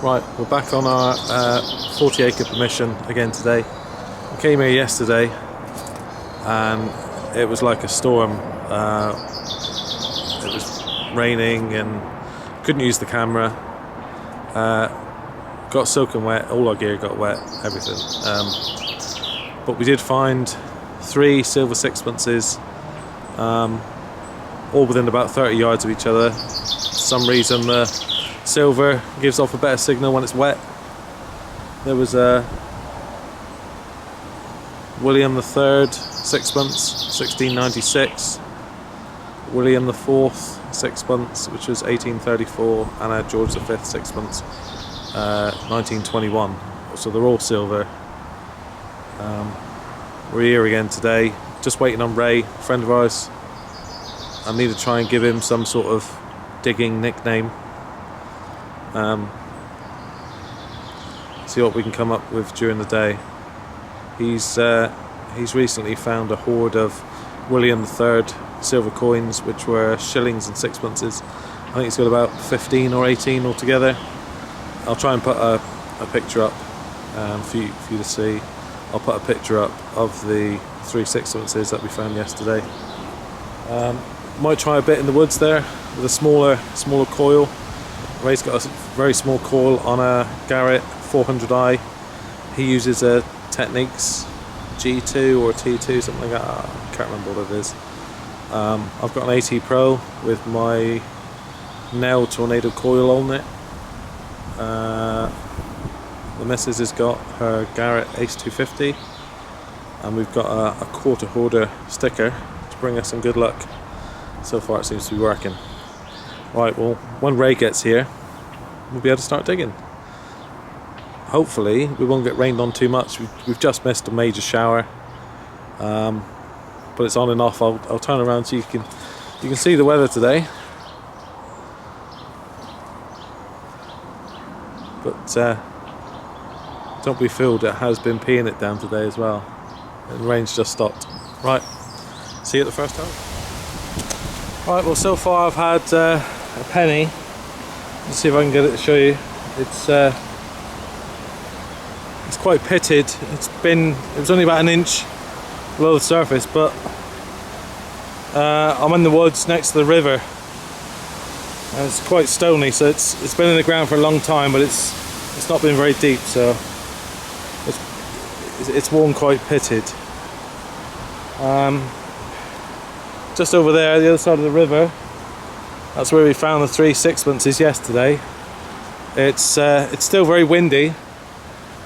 Right, we're back on our 40-acre permission again today. We came here yesterday and it was like a storm. It was raining and couldn't use the camera. Got soaking wet, all our gear got wet, everything. But we did find 3 silver sixpences, all within about 30 yards of each other. For some reason the silver gives off a better signal when it's wet. There was a William III sixpence, 1696, William IV sixpence, which was 1834, and a George V sixpence, 1921. So they're all silver. We're here again today, just waiting on Ray, a friend of ours. I need to try and give him some sort of digging nickname. See what we can come up with during the day. He's recently found a hoard of William III silver coins, which were shillings and sixpences. I think he's got about 15 or 18 altogether. I'll try and put a picture up for you to see. I'll put a picture up of the 3 sixpences that we found yesterday. Might try a bit in the woods there with a smaller coil. Ray's got a very small coil on a Garrett 400i. He uses a Techniques G2 or T2, something like that. I can't remember what it is. I've got an AT Pro with my Nell Tornado coil on it. The missus has got her Garrett Ace 250, and we've got a quarter hoarder sticker to bring us some good luck. So far it seems to be working. Right, well, when Ray gets here, we'll be able to start digging. Hopefully we won't get rained on too much. We've just missed a major shower, but it's on and off. I'll turn around so you can see the weather today. But don't be fooled, it has been peeing it down today as well. And the rain's just stopped. Right, see you at the first time. Right, well, so far I've had a penny. Let's see if I can get it to show you. It's quite pitted. It was only about an inch below the surface, but I'm in the woods next to the river, and it's quite stony, so it's been in the ground for a long time, but it's not been very deep, so it's worn quite pitted. Just over there, the other side of the river, that's where we found the 3 sixpences yesterday. It's still very windy.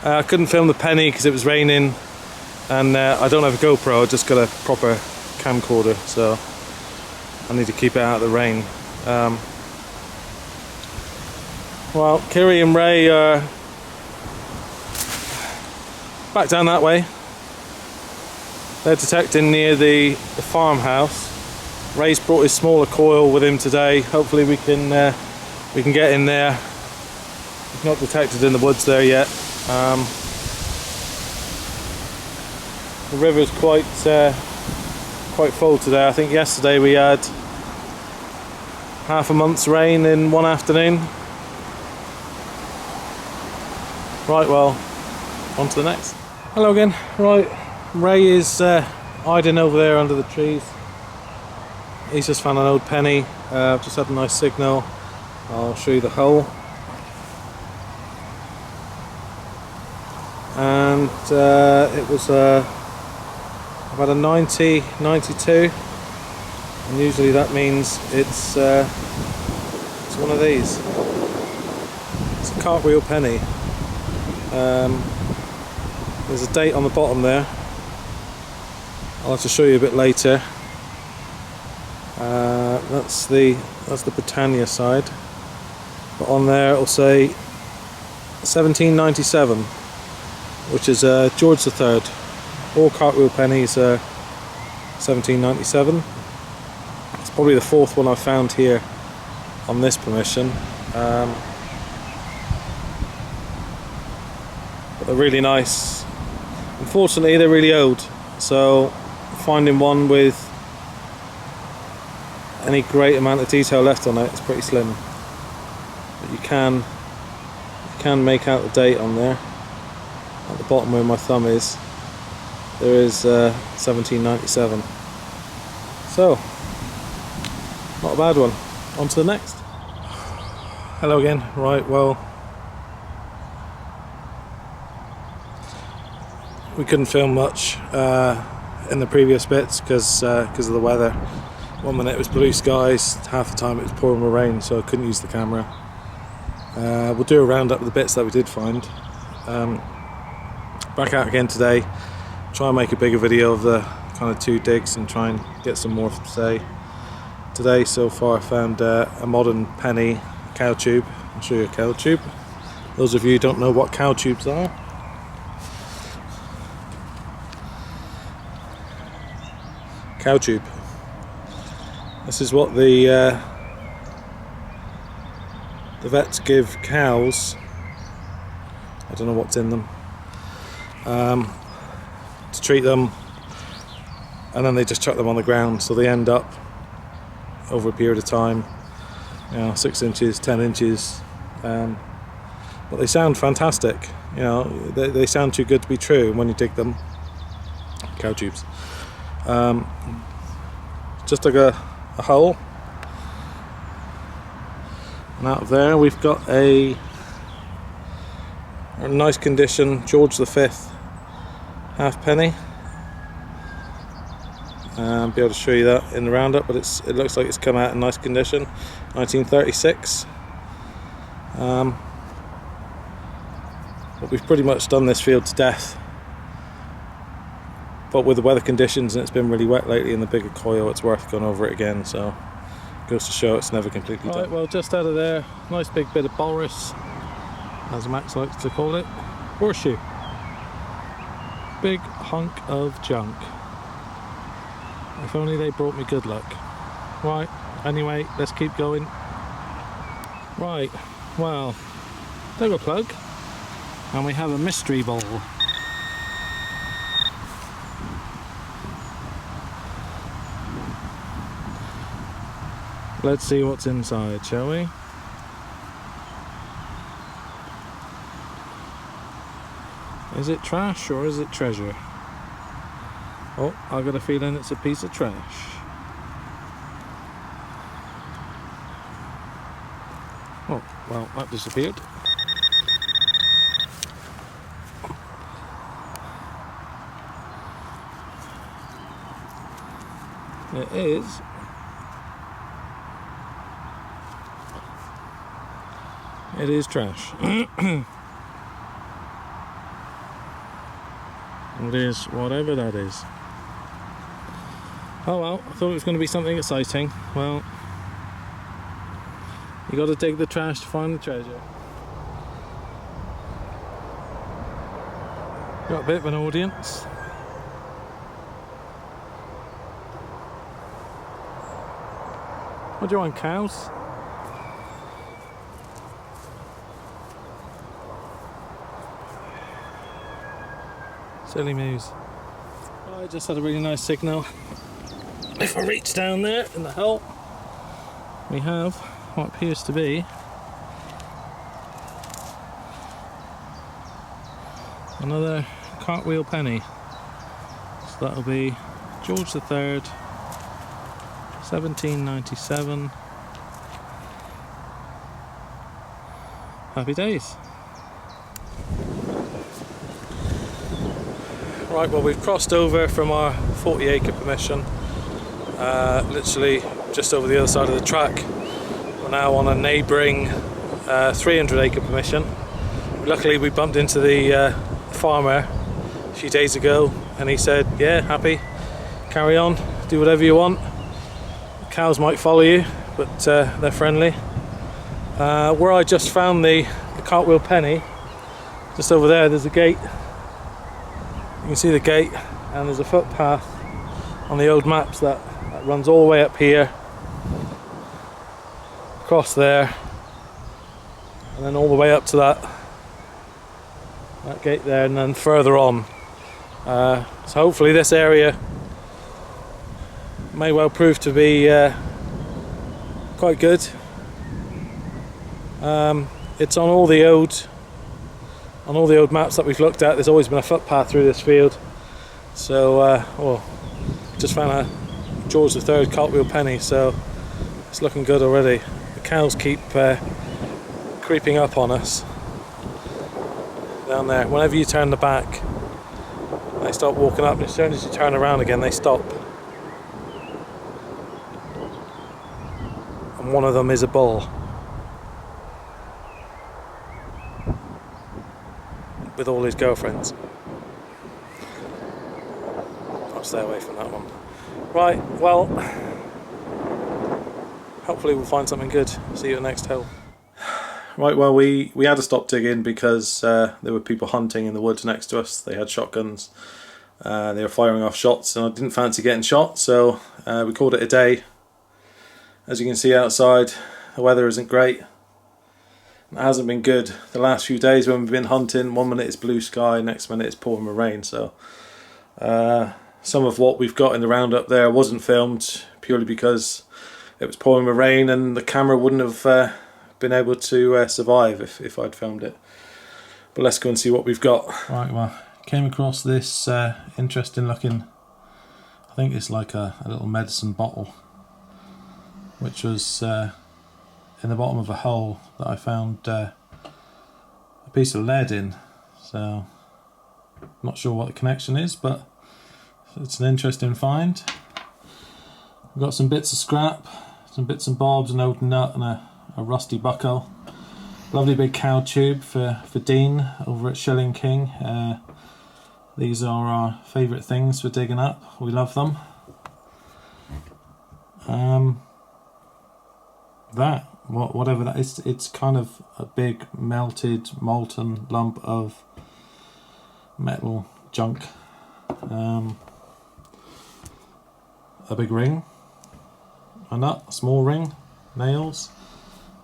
I couldn't film the penny because it was raining, and I don't have a GoPro. I just got a proper camcorder, so I need to keep it out of the rain. Well, Kiri and Ray are back down that way. They're detecting near the farmhouse. Ray's brought his smaller coil with him today. Hopefully we can get in there. It's not detected in the woods there yet. The river's quite full today. I think yesterday we had half a month's rain in one afternoon. Right, well, on to the next. Hello again. Right, Ray is hiding over there under the trees. He's just found an old penny. I've just had a nice signal. I'll show you the hole. And it was about a 90, 92, and usually that means it's one of these. It's a cartwheel penny. There's a date on the bottom there. I'll have to show you a bit later. That's the Britannia side, but on there it'll say 1797, which is George III. All cartwheel pennies are 1797. It's probably the 4th one I've found here on this permission. But they're really nice. Unfortunately, they're really old, so finding one with any great amount of detail left on it. It's pretty slim, but you can make out the date on there at the bottom where my thumb is. There is 1797. So, not a bad one. On to the next. Hello again. Right, well, we couldn't film much in the previous bits because of the weather. One minute it was blue skies, half the time it was pouring with rain, so I couldn't use the camera. We'll do a roundup of the bits that we did find. Back out again today. Try and make a bigger video of the kind of 2 digs and try and get some more to say. Today so far I found a modern penny cow tube. I'll show you a cow tube. Those of you who don't know what cow tubes are. Cow tube. This is what the vets give cows. I don't know what's in them. To treat them, and then they just chuck them on the ground, so they end up over a period of time, 6 inches, 10 inches, but they sound fantastic. They sound too good to be true when you dig them. Cow tubes. Just like a hole, and out of there we've got a nice condition George V halfpenny. I'll be able to show you that in the roundup, but it looks like it's come out in nice condition. 1936. But we've pretty much done this field to death, but with the weather conditions, and it's been really wet lately in the bigger coil, it's worth going over it again, so it goes to show it's never completely done. Right, well, just out of there, nice big bit of bulrus, as Max likes to call it. Horseshoe. Big hunk of junk. If only they brought me good luck. Right, anyway, let's keep going. Right, well, there we go, plug. And we have a mystery ball. Let's see what's inside, shall we? Is it trash or is it treasure? Oh, I've got a feeling it's a piece of trash. Oh, well, that disappeared. It is. It is trash. It is whatever that is. Oh well, I thought it was going to be something exciting. Well, you got to dig the trash to find the treasure. Got a bit of an audience. What do you want, cows? Silly moose. I just had a really nice signal. If I reach down there in the hole, we have what appears to be another cartwheel penny. So that'll be George III, 1797. Happy days. Right, well, we've crossed over from our 40-acre permission, literally just over the other side of the track. We're now on a neighbouring 300-acre permission. Luckily we bumped into the farmer a few days ago, and he said, yeah, happy, carry on, do whatever you want. Cows might follow you, but they're friendly. Where I just found the cartwheel penny, just over there, there's a gate. You can see the gate, and there's a footpath on the old maps that runs all the way up here, across there, and then all the way up to that gate there, and then further on. So hopefully this area may well prove to be quite good. It's on all the old maps that we've looked at. There's always been a footpath through this field. So, just found a George III cartwheel penny, so it's looking good already. The cows keep creeping up on us down there. Whenever you turn the back, they start walking up, and as soon as you turn around again, they stop. And one of them is a bull with all his girlfriends. I'll stay away from that one. Right, well, hopefully we'll find something good. See you at the next hole. Right, well, we had to stop digging because there were people hunting in the woods next to us. They had shotguns. They were firing off shots, and I didn't fancy getting shot, so we called it a day. As you can see outside, the weather isn't great. It hasn't been good the last few days when we've been hunting. One minute it's blue sky, next minute it's pouring with rain. So some of what we've got in the Roundup there wasn't filmed purely because it was pouring with rain, and the camera wouldn't have been able to survive if I'd filmed it. But let's go and see what we've got. Right, well, came across this interesting looking, I think it's like a little medicine bottle, which was in the bottom of a hole that I found a piece of lead in. So not sure what the connection is, but it's an interesting find. We've got some bits of scrap, some bits and bobs, an old nut and a rusty buckle. Lovely big cow tube for Dean over at Shilling King. These are our favourite things for digging up. We love them. Whatever that is, it's kind of a big melted molten lump of metal junk. A big ring, a nut, a small ring, nails.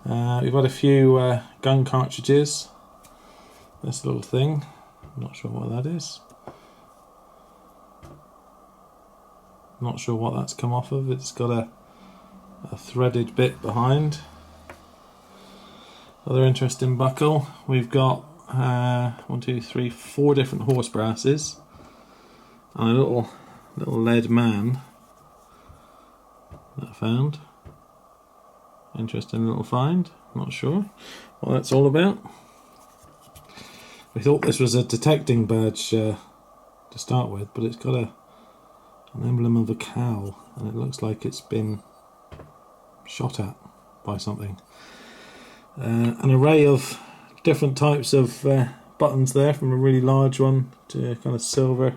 We've got a few gun cartridges. This little thing, I'm not sure what that is. Not sure what that's come off of. It's got a threaded bit behind. Other interesting buckle. We've got 1, 2, 3, 4 different horse brasses and a little lead man that I found. Interesting little find. Not sure what that's all about. We thought this was a detecting badge to start with, but it's got an emblem of a cow, and it looks like it's been shot at by something. An array of different types of buttons there, from a really large one to kind of silver.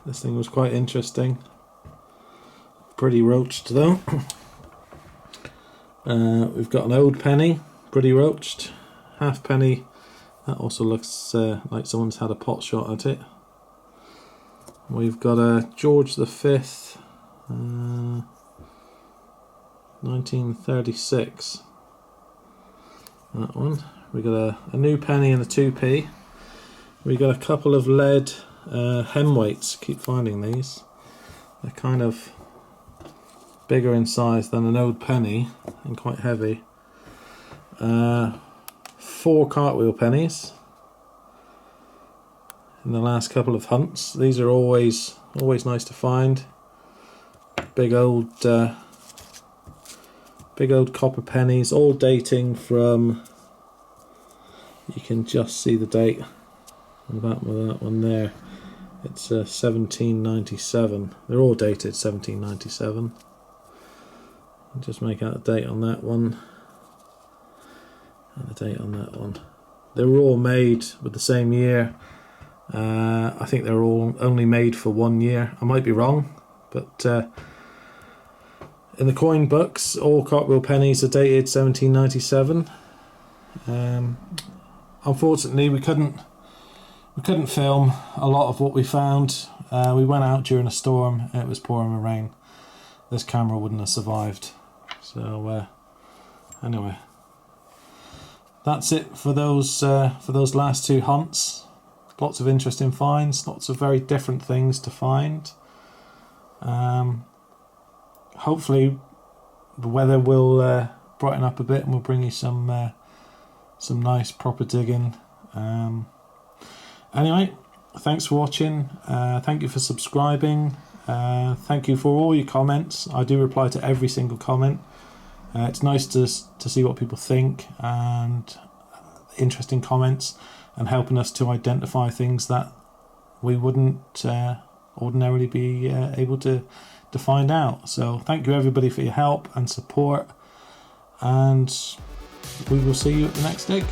This thing was quite interesting. Pretty roached though. We've got an old penny, pretty roached. Half penny, that also looks like someone's had a pot shot at it. We've got a George V, 1936. That one. We got a new penny and a 2p. We got a couple of lead hem weights. Keep finding these. They're kind of bigger in size than an old penny and quite heavy. 4 cartwheel pennies in the last couple of hunts. These are always nice to find. Big old copper pennies, all dating from, you can just see the date on the bottom of that one there. It's 1797. They're all dated 1797. I'll just make out the date on that one and the date on that one. They were all made with the same year. I think they're all only made for 1 year. I might be wrong, but in the coin books, all cartwheel pennies are dated 1797. Unfortunately, we couldn't film a lot of what we found. We went out during a storm and it was pouring with rain. This camera wouldn't have survived. So anyway, that's it for those last 2 hunts. Lots of interesting finds, lots of very different things to find. Hopefully the weather will brighten up a bit, and we'll bring you some nice proper digging. Anyway, thanks for watching. Thank you for subscribing. Thank you for all your comments. I do reply to every single comment. It's nice to see what people think, and interesting comments, and helping us to identify things that we wouldn't ordinarily be able to find out. So thank you everybody for your help and support, and we will see you at the next dig.